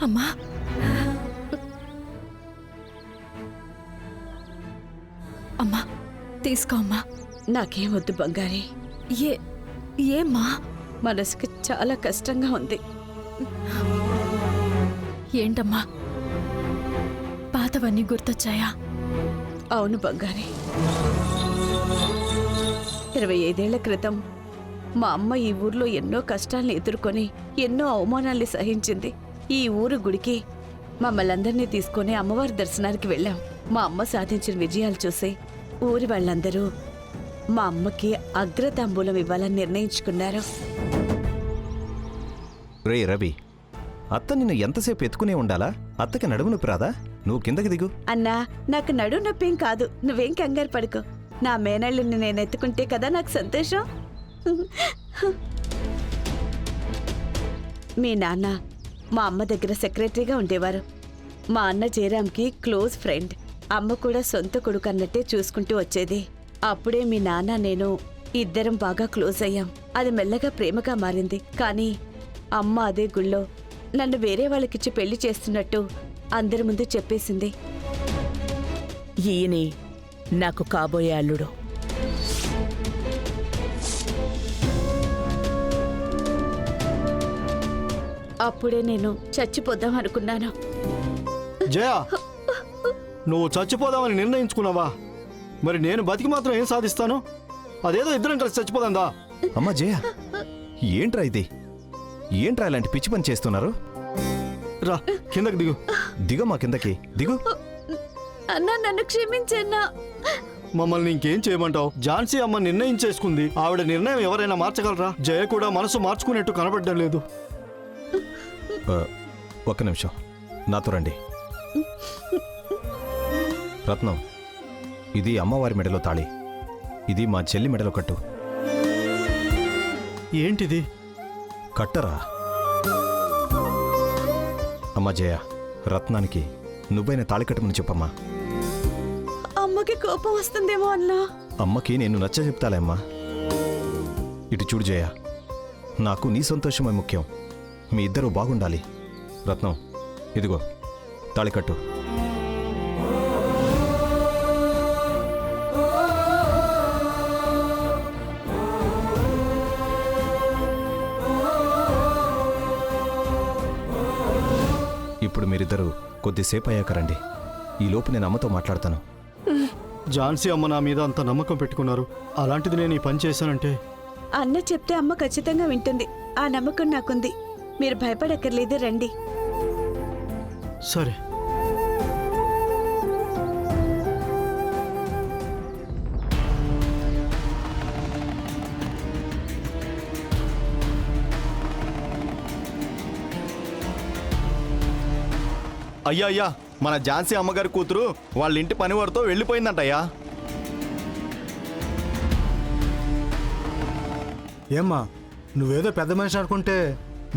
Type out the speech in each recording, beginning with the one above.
అమ్మా అమ్మా తీసుకో అమ్మా. నాకేం వద్దు బంగారి. ఏమ్మా? మనసుకి చాలా కష్టంగా ఉంది. ఏంటమ్మా పాతవన్నీ గుర్తొచ్చాయా? అవును బంగారి, 25 ఏళ్ల క్రితం మా అమ్మ ఈ ఊర్లో ఎన్నో కష్టాలను ఎదుర్కొని ఎన్నో అవమానాల్ని సహించింది. ఈ ఊరు గుడికి మమ్మల్ని అందరినీ తీసుకుని అమ్మవారి దర్శనానికి వెళ్ళాం. మా అమ్మ సాధించిన విజయాలు చూసి ఊరి వాళ్ళందరూ మా అమ్మకి అగ్రతాంబూలం ఇవ్వాలని నిర్ణయించుకున్నారు. రే రవి, అత్త నిన్ను ఎంతసేపు ఎత్తుకునే ఉండాలా? అత్తకి నడుము నొప్పి రాదా? నువ్వు కిందకి దిగు. అన్నా, నాకు నడుము నొప్పేం కాదు, నువ్వేం కంగారు పడుకో. నా మేనళ్ళని నేను ఎత్తుకుంటే కదా నాకు సంతోషం. మీ నాన్న మా అమ్మ దగ్గర సెక్రటరీగా ఉండేవారు. మా అన్న జయరామ్కి క్లోజ్ ఫ్రెండ్. అమ్మ కూడా సొంత కొడుకు అన్నట్టే చూసుకుంటూ వచ్చేది. అప్పుడే మీ నాన్న నేను ఇద్దరం బాగా క్లోజ్ అయ్యాం. అది మెల్లగా ప్రేమగా మారింది. కానీ అమ్మ అదే గుళ్ళో నన్ను వేరే వాళ్ళకిచ్చి పెళ్లి చేస్తున్నట్టు అందరి ముందు చెప్పేసింది. ఈయనే నాకు కాబోయే అల్లుడు. అప్పుడే నేను చచ్చిపోదాం అనుకున్నాను. జయ, నువ్వు చచ్చిపోదామని నిర్ణయించుకున్నావా? మరి నేను బతికి మాత్రం ఏం సాధిస్తాను? అదేదో ఇద్దరం కలిసి చచ్చిపోదా? అమ్మా జయ, ఏంట్రా ఇది? ఏంట్రా ఇలాంటి పిచ్చి పని చేస్తున్నారు? రా కిందకి దిగు. దిగమ్మా కిందకి దిగు. అన్నా, నన్ను క్షమించన్నా. మమ్మల్ని ఇంకేం చేయమంటావు? ఝాన్సీ అమ్మ నిర్ణయించేసుకుంది. ఆవిడ నిర్ణయం ఎవరైనా మార్చగలరా? జయ కూడా మనసు మార్చుకునేట్టు కనబడడం లేదు. ఒక్క నిమిషం, నాతో రండి. రత్నం, ఇది అమ్మవారి మెడలో తాళి, ఇది మా చెల్లి మెడలో కట్టు. ఏంటిది? కట్టరా. అమ్మా జయ, రత్నానికి నువ్వైనా తాళి కట్టమని చెప్పమ్మా. అమ్మకి కోపం వస్తుందేమో అన్నా. అమ్మకి నేను నచ్చ చెప్తాలే అమ్మా. ఇటు చూడు జయ, నాకు నీ సంతోషమే ముఖ్యం. మీ ఇద్దరూ బాగుండాలి. రత్నం, ఇదిగో తాళి కట్టు. ఇప్పుడు మీరిద్దరూ కొద్దిసేపు అయ్యాక రండి. ఈలోపు నేను అమ్మతో మాట్లాడతాను. ఝాన్సీ అమ్మ నా మీద అంత నమ్మకం పెట్టుకున్నారు. అలాంటిది నేను ఈ పని చేశానంటే అన్న చెప్తే అమ్మ ఖచ్చితంగా వింటుంది. ఆ నమ్మకం నాకుంది. మీరు భయపడక్కర్లేదు, రండి. సరే. అయ్యా అయ్యా, మన ఝాన్సీ అమ్మగారి కూతురు వాళ్ళ ఇంటి పనివారితో వెళ్ళిపోయిందంటయ్యా. ఏమ్మా, నువ్వేదో పెద్ద మనిషి అనుకుంటే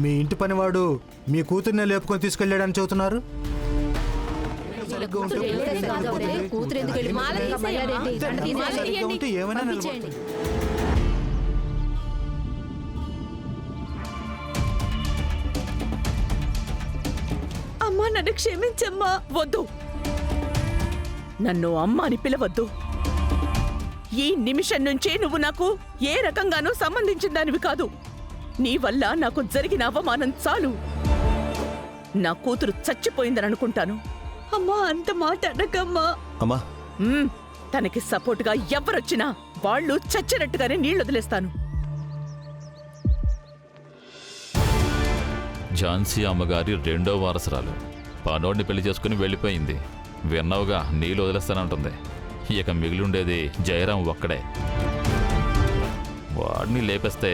మీ ఇంటి పనివాడు మీ కూతుర్నే లేపుకొని తీసుకెళ్ళాడని చెబుతున్నారు. ఏమైనా నిలబడుతుంది. అమ్మా, నన్ను క్షమించమ్మా. వద్దు, నన్ను అమ్మ అని పిలవద్దు. ఈ నిమిషం నుంచే నువ్వు నాకు ఏ రకంగానూ సంబంధించిన దానివి కాదు. నీ వల్ల నాకు జరిగిన అవమానం చాలు. నా కూతురు చచ్చిపోయిందని అనుకుంటాను. అమ్మా, అంత మాట అనకమ్మా. అమ్మా, తనకి సపోర్టుగా ఎవరొచ్చినా వాళ్ళు చచ్చినట్టుగానే నీళ్లు వదిలేస్తాను. ఝాన్సీ అమ్మగారి రెండో వారసురాలు పనోడిని పెళ్లి చేసుకుని వెళ్ళిపోయింది. విన్నావుగా, నీళ్ళు వదిలేస్తానంటుంది. ఇక మిగిలిండేది జయరాం ఒక్కడే. వాడిని లేపేస్తే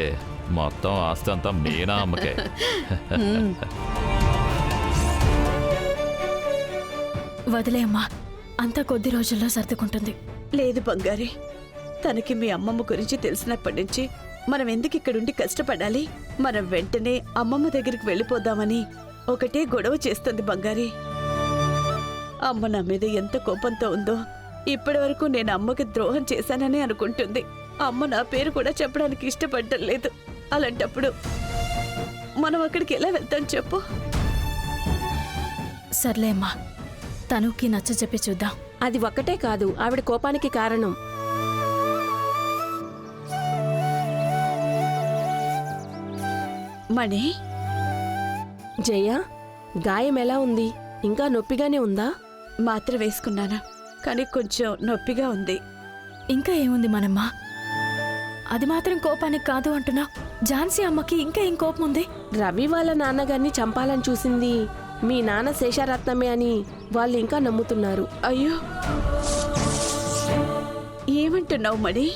మొత్తం ఆస్తి అంతా మీనా అమ్మకే. వదిలేయమ్మా, అంతా కొద్ది రోజుల్లో సర్దుకుంటుంది. లేదు బంగారి, తనకి మీ అమ్మమ్మ గురించి తెలిసినప్పటి నుంచి మనం ఎందుకు ఇక్కడుండి కష్టపడాలి? మనం వెంటనే అమ్మమ్మ దగ్గరికి వెళ్ళిపోదామని ఒకటే గొడవ చేస్తుంది బంగారి. అమ్మ నా మీద ఎంత కోపంతో ఉందో. ఇప్పటి వరకు నేను అమ్మకి ద్రోహం చేశానని అనుకుంటుంది. అమ్మ నా పేరు కూడా చెప్పడానికి ఇష్టపడటం లేదు. అలాంటప్పుడు మనం అక్కడికి ఎలా వెళ్తాం చెప్పు? సర్లే అమ్మా, తనుకి నచ్చ చెప్పి చూద్దాం. అది ఒక్కటే కాదు ఆవిడ కోపానికి కారణం. మణి, జయ, గాయం ఎలా ఉంది? ఇంకా నొప్పిగానే ఉందా? మాత్ర వేసుకున్నాను, కానీ కొంచెం నొప్పిగా ఉంది. ఇంకా ఏముంది మనమ్మ? అది మాత్రం కోపానికి కాదు అంటున్నా. ఝాన్సీ అమ్మకి ఇంకా ఏం కోపం ఉంది? రవి వాళ్ళ నాన్నగారిని చంపాలని చూసింది మీ నాన్న శేషారత్నమే అని వాళ్ళు ఇంకా నమ్ముతున్నారు. అయ్యో, ఏమంటున్నావు మణి?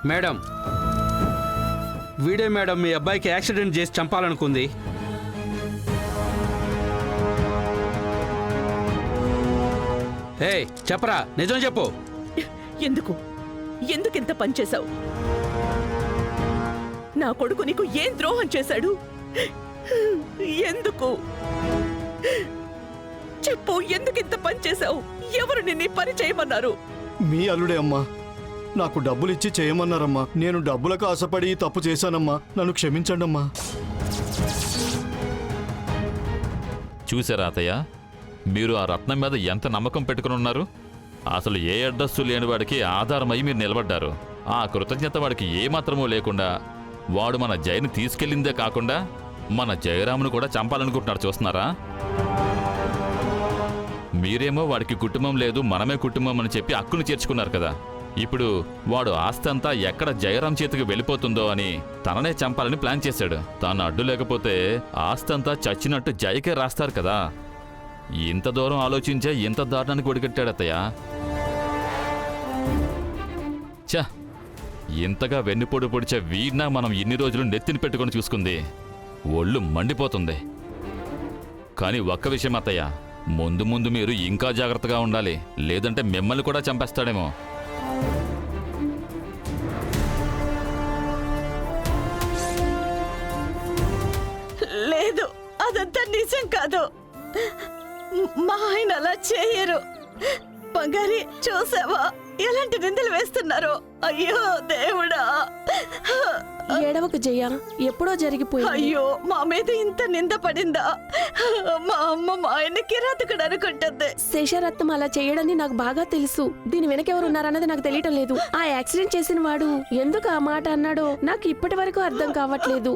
మేడం, వీడే మేడం మీ అబ్బాయికి యాక్సిడెంట్ చేసి చంపాలనుకుంది. ఏయ్ చెప్పరా, నిజం చెప్పు. ఎందుకు ఇంత పనిచేశావు? నా కొడుకు నీకు ఏం ద్రోహం చేశాడు? ఎందుకు చెప్పు, ఎందుకు ఇంత పనిచేశావు? ఎవరు నిన్ను పని చేయమన్నారు? మీ అల్లుడే అమ్మా. నాకు డబ్బులు ఇచ్చి చేయమన్నారమ్మా. నేను డబ్బులకు ఆశపడి ఈ తప్పు చేశానమ్మా. నన్ను క్షమించండి అమ్మా. చూసారా అత్తయ్య, మీరు ఆ రత్నం మీద ఎంత నమ్మకం పెట్టుకుని ఉన్నారు. అసలు ఏ అడ్రస్సు లేని వాడికి ఆధారమై మీరు నిలబడ్డారు. ఆ కృతజ్ఞత వాడికి ఏమాత్రమూ లేకుండా వాడు మన జయని తీసుకెళ్ళిందే కాకుండా మన జయరామును కూడా చంపాలనుకుంటున్నారు. చూస్తున్నారా? మీరేమో వాడికి కుటుంబం లేదు, మనమే కుటుంబం అని చెప్పి హక్కును చేర్చుకున్నారు కదా. ఇప్పుడు వాడు ఆస్తి అంతా ఎక్కడ జయరాం చేతికి వెళ్ళిపోతుందో అని తననే చంపాలని ప్లాన్ చేశాడు. తాను అడ్డు లేకపోతే ఆస్తి అంతా చచ్చినట్టు జయకే రాస్తారు కదా. ఇంత దూరం ఆలోచించే ఇంత దారుణానికి ఒడిగట్టాడు అత్తయ్య. ఛ, ఇంతగా వెన్నుపోటు పొడిచే వీడినా మనం ఇన్ని రోజులు నెత్తిని పెట్టుకొని చూసుకుంది. ఒళ్ళు మండిపోతుంది. కానీ ఒక్క విషయం అత్తయ్య, ముందు ముందు మీరు ఇంకా జాగ్రత్తగా ఉండాలి, లేదంటే మిమ్మల్ని కూడా చంపేస్తాడేమో. లేదు, అదంతా నిజం కాదు. మా ఆయన అలా చేయరు. బంగారి, చూసావా ఎలాంటి నిందలు వేస్తున్నారు? అయ్యో దేవుడా! ఏడవకు జయ, ఎప్పుడో జరిగిపోయింది. అయ్యో, మా మీద ఇంత నింద పడిందా? మా అమ్మ మా ఆయన కిరాతకుడు అనుకుంటుంది. శేషారత్నం అలా చేయడని నాకు బాగా తెలుసు. దీని వెనకెవరున్నారన్నది నాకు తెలియటం లేదు. ఆ యాక్సిడెంట్ చేసిన వాడు ఎందుకు ఆ మాట అన్నాడో నాకు ఇప్పటి వరకు అర్థం కావట్లేదు.